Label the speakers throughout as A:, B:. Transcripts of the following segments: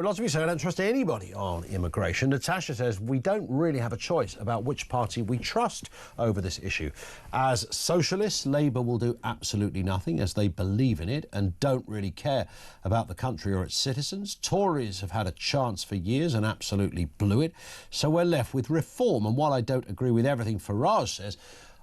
A: But lots of you say I don't trust anybody on immigration. Natasha says we don't really have a choice about which party we trust over this issue. As socialists, Labour will do absolutely nothing as they believe in it and don't really care about the country or its citizens. Tories have had a chance for years and absolutely blew it. So we're left with reform. And while I don't agree with everything Farage says,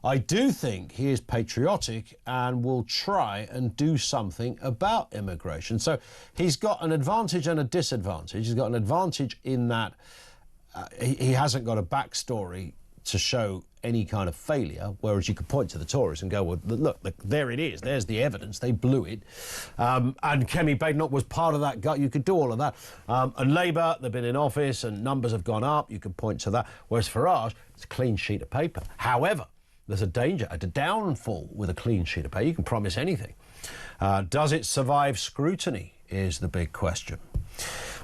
A: I do think he is patriotic and will try and do something about immigration. So he's got an advantage and a disadvantage. He's got an advantage in that he hasn't got a backstory to show any kind of failure, whereas you could point to the Tories and go, well, look, there it is. There's the evidence. They blew it. And Kemi Badenoch was part of that gut. You could do all of that. And Labour, they've been in office and numbers have gone up. You could point to that. Whereas Farage, it's a clean sheet of paper. However, there's a danger, a downfall with a clean sheet of paper. You can promise anything. Does it survive scrutiny is the big question.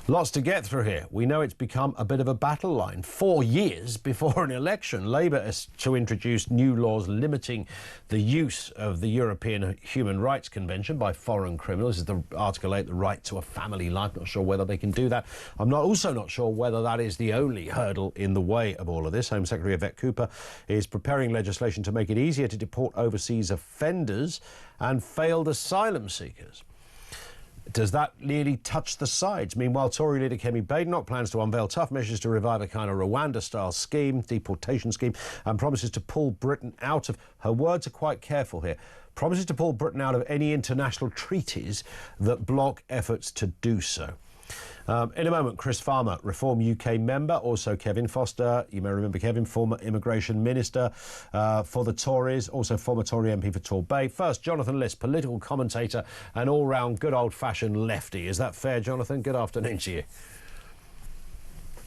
A: Lots to get through here. We know it's become a bit of a battle line. 4 years before an election, Labour is to introduce new laws limiting the use of the European Human Rights Convention by foreign criminals. This is the Article 8, the right to a family life. Not sure whether they can do that. I'm also not sure whether that is the only hurdle in the way of all of this. Home Secretary Yvette Cooper is preparing legislation to make it easier to deport overseas offenders and failed asylum seekers. Does that really touch the sides? Meanwhile, Tory leader Kemi Badenoch plans to unveil tough measures to revive a kind of Rwanda-style scheme, deportation scheme, and promises to pull Britain out of, her words are quite careful here, promises to pull Britain out of any international treaties that block efforts to do so. In a moment, Chris Farmer, Reform UK member, also Kevin Foster, you may remember Kevin, former immigration minister for the Tories, also former Tory MP for Torbay. First, Jonathan Liss, political commentator and all-round good old-fashioned lefty. Is that fair, Jonathan? Good afternoon to you.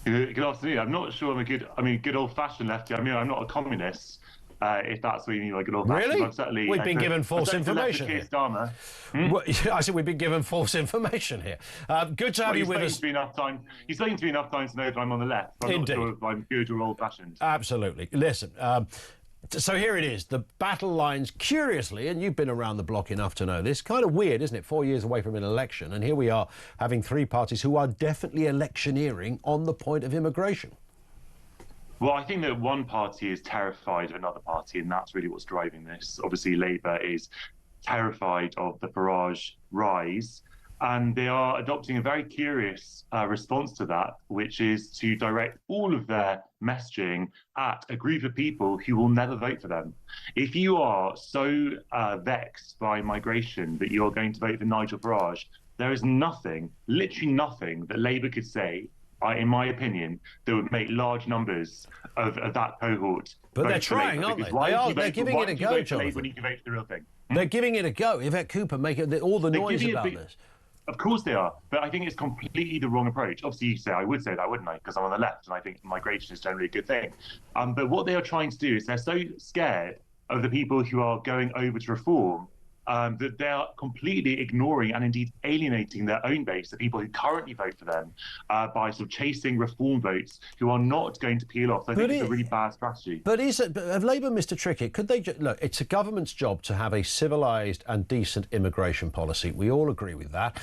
B: Good afternoon. I'm not sure I'm good old-fashioned lefty. I'm not a communist. If that's what you mean, like an old-fashioned.
A: Really? We've been given false information here. Well, I said we've been given false information here. Good to have you with us.
B: You're saying to me enough times to know that I'm on the left. I'm
A: Indeed.
B: not sure if I'm good or old-fashioned.
A: Absolutely. Listen, so here it is. The battle lines, curiously, and you've been around the block enough to know this, kind of weird, isn't it? 4 years away from an election, and here we are having three parties who are definitely electioneering on the point of immigration.
B: Well, I think that one party is terrified of another party, and that's really what's driving this. Obviously, Labour is terrified of the Farage rise, and they are adopting a very curious response to that, which is to direct all of their messaging at a group of people who will never vote for them. If you are so vexed by migration that you're going to vote for Nigel Farage, there is nothing, literally nothing, that Labour could say, in my opinion, that would make large numbers of that cohort.
A: But they're trying, aren't they? They're giving it a go, Jonathan.
B: When you can vote for the real thing.
A: They're giving it a go. Yvette Cooper making all the noise about this.
B: Of course they are, but I think it's completely the wrong approach. Obviously, you say I would say that, wouldn't I? Because I'm on the left, and I think migration is generally a good thing. But what they are trying to do is they're so scared of the people who are going over to reform that they are completely ignoring and indeed alienating their own base, the people who currently vote for them, by sort of chasing reform votes who are not going to peel off. So I think it's a really bad strategy.
A: But have Labour missed a trick here? Could they look? It's a government's job to have a civilised and decent immigration policy. We all agree with that.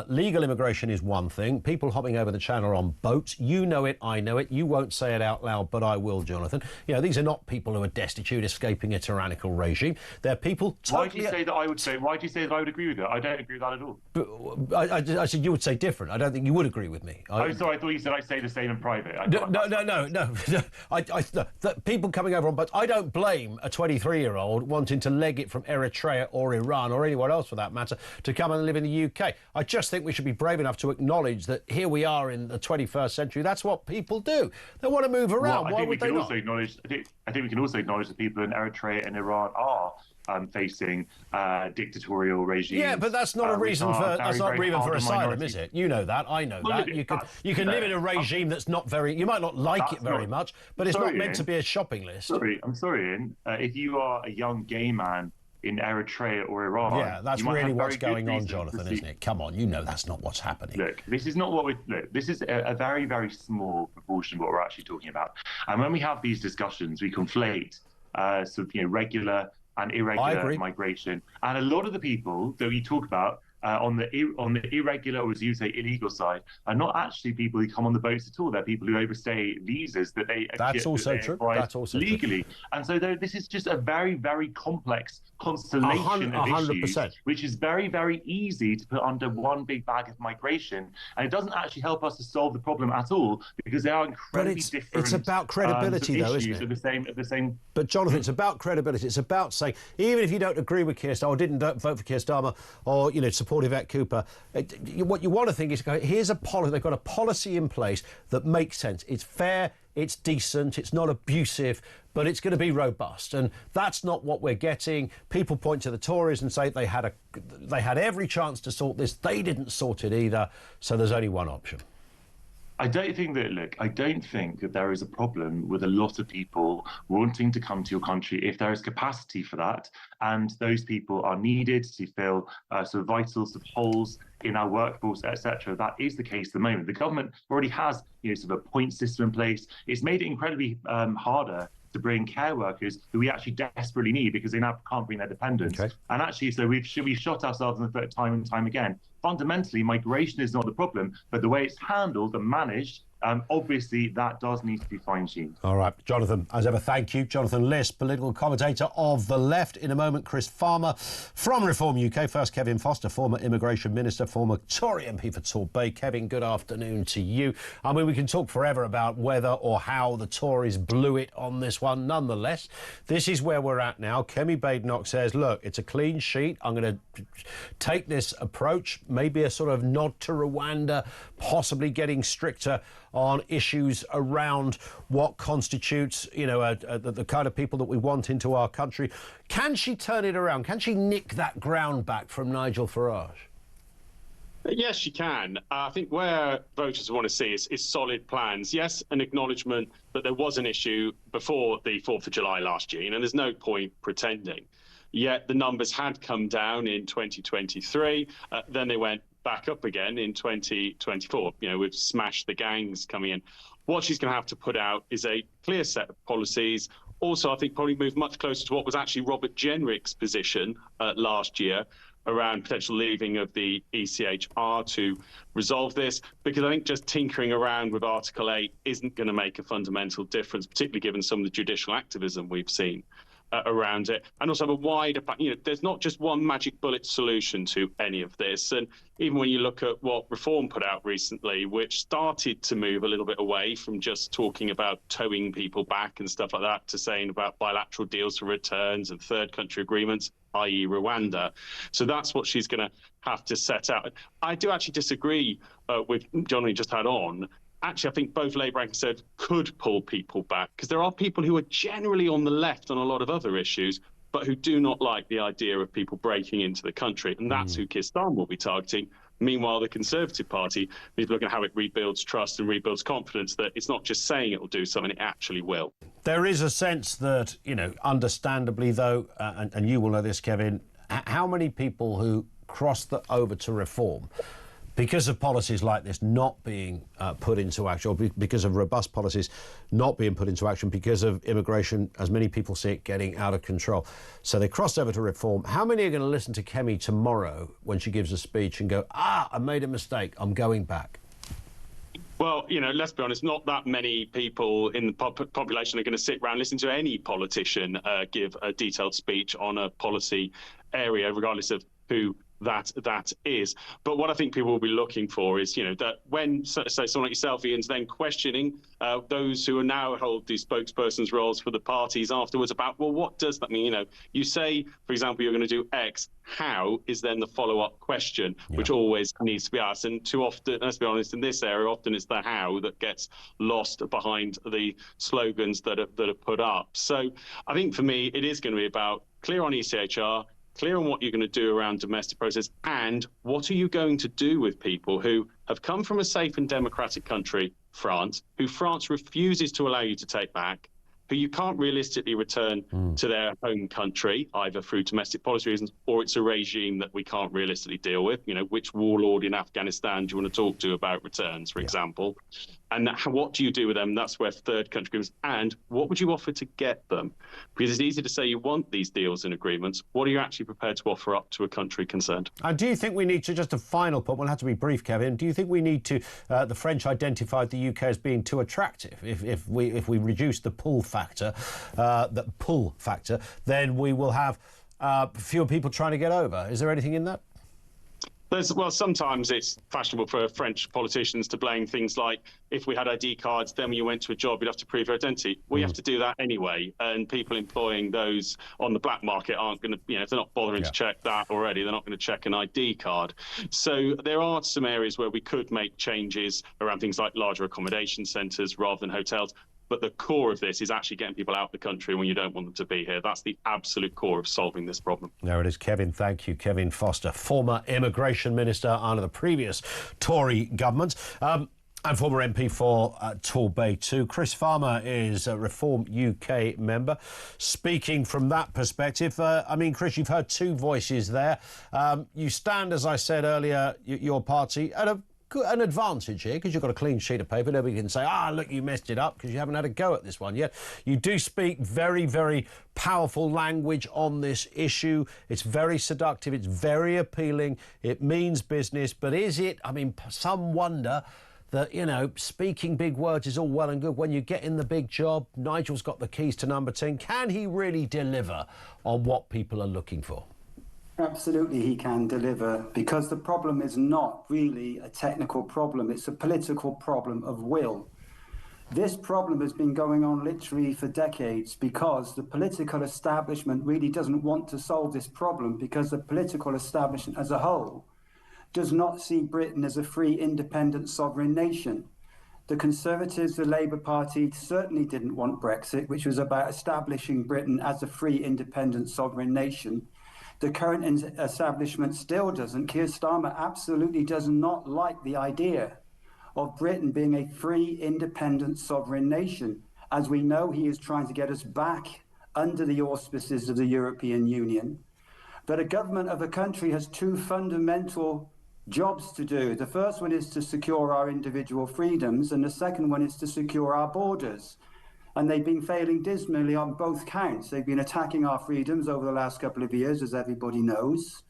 A: Legal immigration is one thing. People hopping over the channel on boats. You know it. I know it. You won't say it out loud, but I will, Jonathan. You know, these are not people who are destitute, escaping a tyrannical regime. They're people.
B: Why do you say that why do you say that I would agree with it? I don't agree with that at all.
A: But I said you would say different. I don't think you would agree with me.
B: Sorry, I thought you said I'd say the same in private.
A: No. People coming over on boats. I don't blame a 23-year-old wanting to leg it from Eritrea or Iran or anywhere else for that matter to come and live in the UK. I just think we should be brave enough to acknowledge that here we are in the 21st century. That's what people do. They want to move around. Why would they not?
B: I think we can also acknowledge that people in Eritrea and Iran are facing dictatorial regimes.
A: Yeah, but that's not a reason for asylum, is it? You know that. I know that. You can live in a regime that's not very. You might not like it very much, but it's not meant to be a shopping list.
B: I'm sorry, Ian. If you are a young gay man in Eritrea or Iran,
A: yeah, that's really what's going on, Jonathan, isn't it? Come on, you know that's not what's happening.
B: Look, this is not what we look. This is a very, very small proportion of what we're actually talking about. And when we have these discussions, we conflate regular and irregular migration. And a lot of the people that we talk about on the irregular, or as you say, illegal side, are not actually people who come on the boats at all. They're people who overstay visas that they
A: That's also true. That's also
B: legally.
A: True.
B: And so this is just a very, very complex constellation of
A: 100%.
B: issues, which is very, very easy to put under one big bag of migration. And it doesn't actually help us to solve the problem at all, because they are incredibly different.
A: It's about credibility, though, isn't it?
B: Of the same.
A: But Jonathan, it's about credibility. It's about saying, even if you don't agree with Keir Starmer, or didn't vote for Keir Starmer, or support Yvette Cooper, what you want to think is, here's a policy. They've got a policy in place that makes sense. It's fair, it's decent, it's not abusive, but it's going to be robust. And that's not what we're getting. People point to the Tories and say they had every chance to sort this. They didn't sort it either. So there's only one option.
B: I don't think that there is a problem with a lot of people wanting to come to your country if there is capacity for that, and those people are needed to fill sort of vital sort of holes in our workforce, etc. That is the case at the moment. The government already has sort of a point system in place. It's made it incredibly harder to bring care workers who we actually desperately need, because they now can't bring their dependents. Okay. And actually, so we've shot ourselves in the foot time and time again. Fundamentally, migration is not the problem, but the way it's handled and managed, obviously that does need to be fine-tuned.
A: All right, Jonathan, as ever, thank you. Jonathan Liss, political commentator of The Left. In a moment, Chris Farmer from Reform UK. First, Kevin Foster, former immigration minister, former Tory MP for Torbay. Kevin, good afternoon to you. I mean, we can talk forever about whether or how the Tories blew it on this one. Nonetheless, this is where we're at now. Kemi Badenoch says, look, it's a clean sheet. I'm going to take this approach, maybe a sort of nod to Rwanda, possibly getting stricter on issues around what constitutes, the kind of people that we want into our country. Can she turn it around? Can she nick that ground back from Nigel Farage?
C: Yes, she can. I think where voters want to see is solid plans. Yes, an acknowledgement that there was an issue before the 4th of July last year, and there's no point pretending. Yet the numbers had come down in 2023. Then they went back up again in 2024. We've smashed the gangs coming in. What she's going to have to put out is a clear set of policies. Also, I think probably move much closer to what was actually Robert Jenrick's position last year around potential leaving of the ECHR to resolve this, because I think just tinkering around with Article 8 isn't going to make a fundamental difference, particularly given some of the judicial activism we've seen around it. And also have a wider, there's not just one magic bullet solution to any of this. And even when you look at what Reform put out recently, which started to move a little bit away from just talking about towing people back and stuff like that to saying about bilateral deals for returns and third country agreements, i.e. Rwanda. So that's what she's going to have to set out. I do actually disagree with John, who just had on. Actually, I think both Labour and Conservative could pull people back, because there are people who are generally on the left on a lot of other issues, but who do not like the idea of people breaking into the country. And that's who Keir Starmer will be targeting. Meanwhile, the Conservative Party is looking at how it rebuilds trust and rebuilds confidence that it's not just saying it will do something, it actually will.
A: There is a sense that, understandably, though, and you will know this, Kevin, how many people who cross over to Reform because of policies like this not being put into action, or because of robust policies not being put into action, because of immigration, as many people see it, getting out of control. So they crossed over to Reform. How many are going to listen to Kemi tomorrow when she gives a speech and go, I made a mistake, I'm going back?
C: Well, let's be honest, not that many people in the population are going to sit around listening to any politician give a detailed speech on a policy area, regardless of who that is. But what I think people will be looking for is, that when, say, someone like yourself, Ian's then questioning those who are now hold these spokespersons roles for the parties afterwards about, well, what does that mean? You say, for example, you're going to do X, how is then the follow-up question, which always needs to be asked. And too often, let's be honest, in this area, often it's the how that gets lost behind the slogans that are put up. So I think for me, it is going to be about clear on ECHR, clear on what you're going to do around domestic process, and what are you going to do with people who have come from a safe and democratic country, France, who France refuses to allow you to take back, who you can't realistically return to their home country, either through domestic policy reasons, or it's a regime that we can't realistically deal with. You know, which warlord in Afghanistan do you want to talk to about returns, for example? And what do you do with them? That's where third country agreements. And what would you offer to get them? Because it's easy to say you want these deals and agreements. What are you actually prepared to offer up to a country concerned?
A: And do you think we need to, just a final point, we'll have to be brief, Kevin, do you think we need to, the French identified the UK as being too attractive? If we reduce the pull factor, then we will have fewer people trying to get over. Is there anything in that?
C: Well, sometimes it's fashionable for French politicians to blame things like, if we had ID cards, then when you went to a job, you'd have to prove your identity. We have to do that anyway. And people employing those on the black market aren't going to, you know, if they're not bothering to check that already, they're not going to check an ID card. So there are some areas where we could make changes around things like larger accommodation centres rather than hotels. But the core of this is actually getting people out of the country when you don't want them to be here. That's the absolute core of solving this problem. There
A: it is, Kevin. Thank you. Kevin Foster, former Immigration Minister under the previous Tory government. And former MP for Torbay too. Chris Farmer is a Reform UK member. Speaking from that perspective, I mean, Chris, you've heard two voices there. You stand, as I said earlier, your party at an advantage here because you've got a clean sheet of paper. Nobody can say, look, you messed it up because you haven't had a go at this one yet. You do speak very, very powerful language on this issue. It's very seductive. It's very appealing. It means business. But is it? I mean, some wonder that, you know, speaking big words is all well and good. When you get in the big job, Nigel's got the keys to number 10. Can he really deliver on what people are looking for?
D: Absolutely, he can deliver, because the problem is not really a technical problem. It's a political problem of will. This problem has been going on literally for decades because the political establishment really doesn't want to solve this problem, because the political establishment as a whole does not see Britain as a free, independent, sovereign nation. The Conservatives, the Labour Party, certainly didn't want Brexit, which was about establishing Britain as a free, independent, sovereign nation. The current establishment still doesn't. Keir Starmer absolutely does not like the idea of Britain being a free, independent, sovereign nation. As we know, he is trying to get us back under the auspices of the European Union. But a government of a country has two fundamental jobs to do. The first one is to secure our individual freedoms, and the second one is to secure our borders. And they've been failing dismally on both counts. They've been attacking our freedoms over the last couple of years, as everybody knows.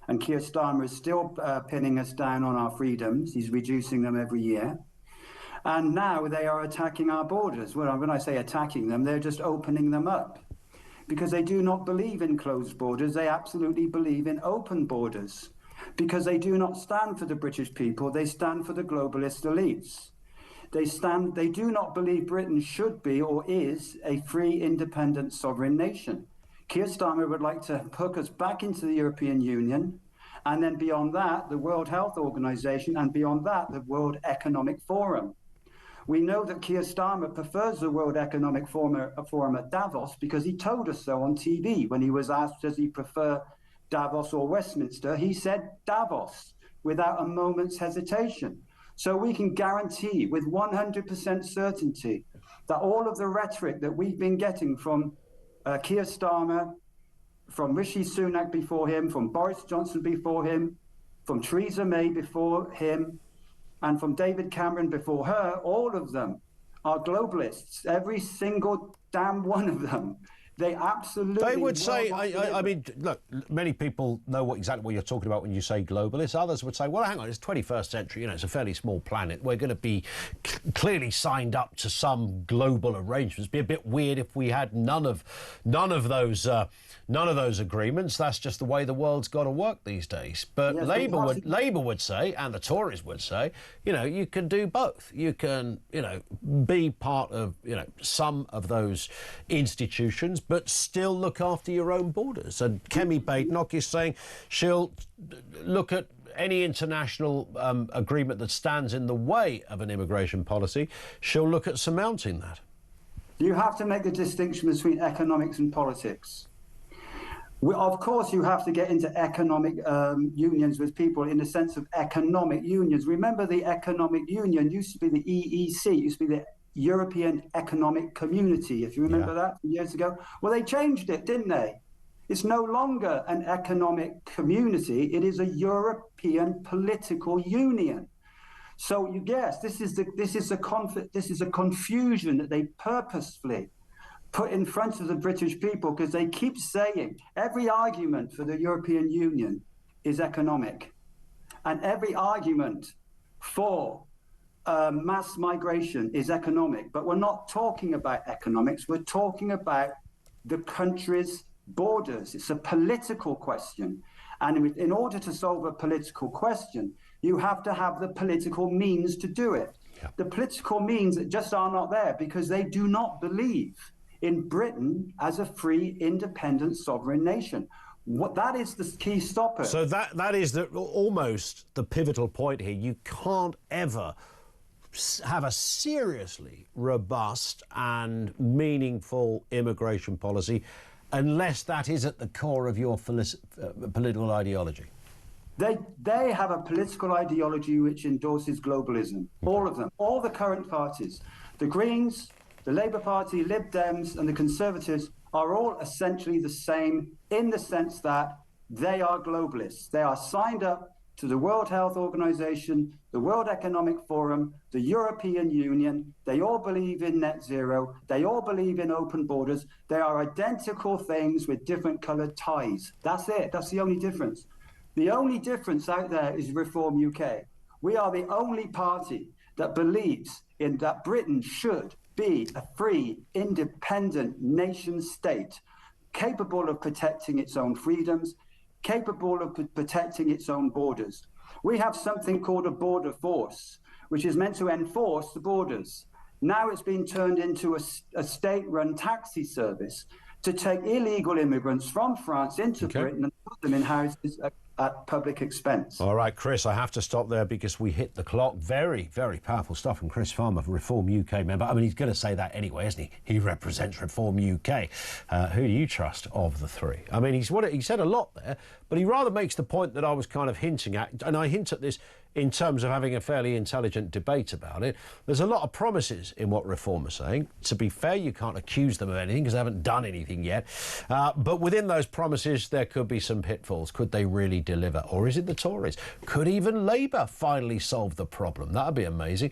D: And Keir Starmer is still pinning us down on our freedoms. He's reducing them every year. And now they are attacking our borders. Well, when I say attacking them, they're just opening them up, because they do not believe in closed borders. They absolutely believe in open borders, because they do not stand for the British people. They stand for the globalist elites. They do not believe Britain should be or is a free, independent, sovereign nation. Keir Starmer would like to hook us back into the European Union, and then beyond that, the World Health Organization, and beyond that, the World Economic Forum. We know that Keir Starmer prefers the World Economic Forum at Davos, because he told us so on TV. When he was asked, does he prefer Davos or Westminster, he said Davos without a moment's hesitation. So we can guarantee with 100% certainty that all of the rhetoric that we've been getting from Keir Starmer, from Rishi Sunak before him, from Boris Johnson before him, from Theresa May before him, and from David Cameron before her, all of them are globalists. Every single damn one of them. They absolutely...
A: They would say, I mean, look, many people know exactly what you're talking about when you say globalist. Others would say, well, hang on, it's 21st century, you know, it's a fairly small planet. We're going to be clearly signed up to some global arrangements. It'd be a bit weird if we had none of those agreements. That's just the way the world's got to work these days. But yes, Labour would say, and the Tories would say, you know, you can do both. You can, you know, be part of, you know, some of those institutions, but still look after your own borders. And Kemi Badenoch is saying she'll look at any international agreement that stands in the way of an immigration policy. She'll look at surmounting that.
D: You have to make a distinction between economics and politics. Of course, you have to get into economic unions with people in the sense of economic unions. Remember, the economic union used to be the EEC, used to be the European Economic Community, if you remember that years ago. Well, they changed it, didn't they? It's no longer an economic community. It is a European political union. So you guess this is a confusion that they purposefully put in front of the British people, because they keep saying every argument for the European Union is economic, and every argument for mass migration is economic. But we're not talking about economics. We're talking about the country's borders. It's a political question. And in order to solve a political question, you have to have the political means to do it. Yeah. The political means just are not there, because they do not believe in Britain as a free, independent, sovereign nation. That is the key stopper.
A: So that is almost the pivotal point here. You can't ever have a seriously robust and meaningful immigration policy unless that is at the core of your political ideology.
D: They have a political ideology which endorses globalism. All of them, all the current parties, the Greens, the Labour Party, Lib Dems and the Conservatives are all essentially the same, in the sense that they are globalists. They are signed up to the World Health Organization, the World Economic Forum, the European Union. They all believe in net zero. They all believe in open borders. They are identical things with different colored ties. That's it. That's the only difference. The only difference out there is Reform UK. We are the only party that believes in that Britain should be a free, independent nation state, capable of protecting its own freedoms, capable of protecting its own borders. We have something called a border force, which is meant to enforce the borders. Now it's been turned into a state-run taxi service to take illegal immigrants from France into Britain and put them in houses at public expense.
A: All right, Chris, I have to stop there because we hit the clock. Very, very powerful stuff from Chris Farmer, Reform UK member. I mean, he's going to say that anyway, isn't he? He represents Reform UK. Who do you trust of the three? I mean, he said a lot there, but he rather makes the point that I was kind of hinting at, and I hint at this in terms of having a fairly intelligent debate about it. There's a lot of promises in what Reform are saying. To be fair, you can't accuse them of anything because they haven't done anything yet. But within those promises, there could be some pitfalls. Could they really deliver? Or is it the Tories? Could even Labour finally solve the problem? That would be amazing.